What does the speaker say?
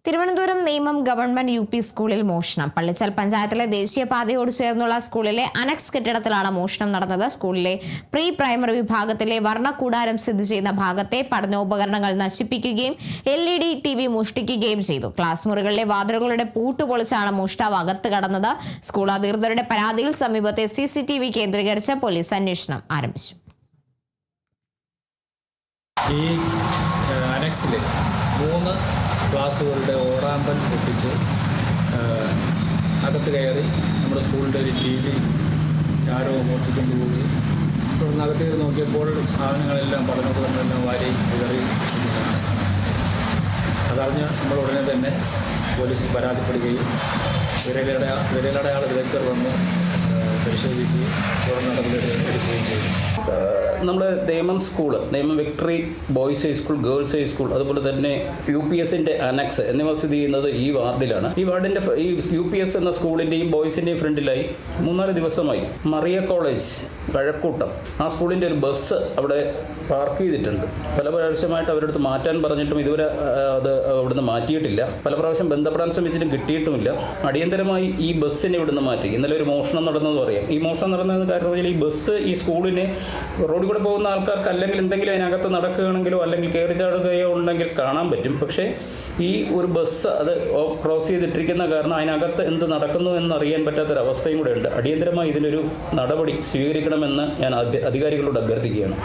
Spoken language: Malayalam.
Thiruvananthapuram Nemom government U P സ്കൂളിൽ മോഷണം. പള്ളിച്ചൽ പഞ്ചായത്തിലെ ദേശീയപാതയോട് ചേർന്നുള്ള സ്കൂളിലെ അനക്സ് കെട്ടിടത്തിലാണ് മോഷണം നടന്നത്. സ്കൂളിലെ പ്രീ പ്രൈമറി വിഭാഗത്തിലെ വർണ്ണക്കൂടാരം സ്ഥിതി ചെയ്യുന്ന ഭാഗത്തെ പഠനോപകരണങ്ങൾ നശിപ്പിക്കുകയും LED TV മോഷ്ടിക്കുകയും ചെയ്തു. ക്ലാസ് മുറികളിലെ വാതിലുകളുടെ പൂട്ട് പൊളിച്ചാണ് മോഷ്ടാവ് അകത്ത് കടന്നത്. സ്കൂൾ അധികൃതരുടെ പരാതിയിൽ സമീപത്തെ CCTV കേന്ദ്രീകരിച്ച് പോലീസ് അന്വേഷണം ആരംഭിച്ചു. ഈ അനക്സിലെ 3 ക്ലാസ്സുകളുടെ ഓടാമ്പൽ പൊട്ടിച്ച് അകത്ത് കയറി നമ്മുടെ സ്കൂളിൻ്റെ ഒരു TV ആരോ മോഷ്ടിച്ചുകൊണ്ട് പോവുകയും തുടർന്ന് അകത്ത് കയറി നോക്കിയപ്പോൾ സാധനങ്ങളെല്ലാം പഠനോപകരണങ്ങളെല്ലാം വാരി വിതറി അതറിഞ്ഞ് നമ്മൾ ഉടനെ തന്നെ പോലീസിൽ പരാതിപ്പെടുകയും വിരലടയാള വിദഗ്ധർ വന്ന് പരിശോധിക്കുകയും തുടർ നടപടി എടുക്കുകയും ചെയ്തു. നമ്മുടെ Nemom school, Nemom victory boys high school, girls high school, അതുപോലെ തന്നെ UPSൻ്റെ അനക്സ് എന്നിവ സ്ഥിതി ചെയ്യുന്നത് ഈ വാർഡിലാണ്. ഈ വാർഡിൻ്റെ ഈ UPS എന്ന സ്കൂളിൻ്റെയും ബോയ്സിൻ്റെയും ഫ്രണ്ടിലായി 3-4 ദിവസമായി മറിയ കോളേജ് കഴക്കൂട്ടം ആ സ്കൂളിൻ്റെ ഒരു ബസ് അവിടെ പാർക്ക് ചെയ്തിട്ടുണ്ട്. പല പ്രാവശ്യമായിട്ട് അവരുടെ അടുത്ത് മാറ്റാൻ പറഞ്ഞിട്ടും ഇതുവരെ അത് അവിടുന്ന് മാറ്റിയിട്ടില്ല. പല പ്രാവശ്യം ബന്ധപ്പെടാൻ ശ്രമിച്ചിട്ടും കിട്ടിയിട്ടുമില്ല. അടിയന്തരമായി ഈ ബസ്സിനെ ഇവിടുന്ന് മാറ്റി. ഇന്നലെ ഒരു മോഷണം നടന്നതെന്ന് പറയാം. ഈ മോഷണം നടന്നതെന്ന് കാരണം വെച്ചാൽ ഈ ബസ് ഈ സ്കൂളിന് റോഡിൽ കൂടെ പോകുന്ന ആൾക്കാർക്ക് അല്ലെങ്കിൽ എന്തെങ്കിലും അതിനകത്ത് നടക്കുകയാണെങ്കിലോ അല്ലെങ്കിൽ കയറി ചാടുകയോ ഉണ്ടെങ്കിൽ കാണാൻ പറ്റും. പക്ഷേ ഈ ഒരു ബസ് അത് ക്രോസ് ചെയ്തിട്ടിരിക്കുന്ന കാരണം അതിനകത്ത് എന്ത് നടക്കുന്നു എന്നറിയാൻ പറ്റാത്തൊരവസ്ഥയും കൂടെ ഉണ്ട്. അടിയന്തരമായി ഇതിനൊരു നടപടി സ്വീകരിക്കണമെന്ന് ഞാൻ അധികാരികളോട് അഭ്യർത്ഥിക്കുകയാണ്.